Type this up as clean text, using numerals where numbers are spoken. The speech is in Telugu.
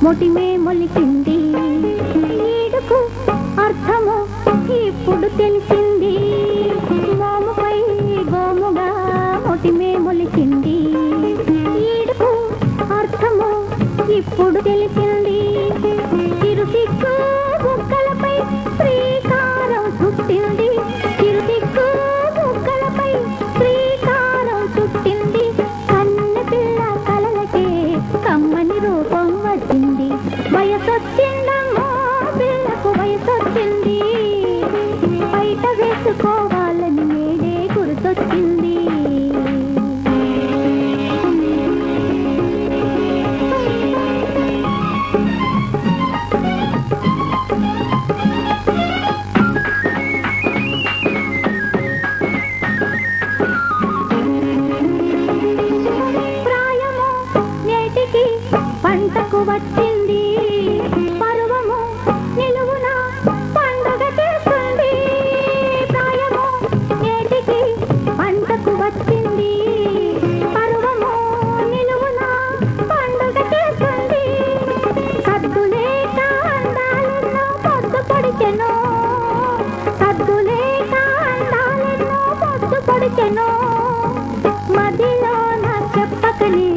మొటిమే మొలిచింది, ఈడుకు అర్థము ఇప్పుడు తెలిసింది. మోముపై గోముగా మొటిమే మొలిచింది, ఈడుకు అర్థము ఇప్పుడు తెలిసింది. చిరుసిక్కు బుక్కలపై శ్రీకారం చుట్టింది, చిరుసిక్కు బుక్కలపై శ్రీకారం చుట్టింది. కన్నె పిల్ల కలలకే కమ్మని రూపం వచ్చింది. వయసొచ్చిందమ్మో పిల్లకు వయసొచ్చింది, బయట వేసుకోవాలని నేడే గుర్తొచ్చింది. ప్రాయము నేటికి పంటకు వచ్చింది, పరువము నిలువున పండుగ చేస్తుంది. ప్రాయము నేటికి పంటకు వచ్చింది, పరువము నిలువున పండుగ చేస్తుంది. సద్దులేక అందాలెన్నో పొద్దు పొడిచెను, సద్దులేక అందాలెన్నో పొద్దు పొడిచెను. మదిలో నా చెప్పకనే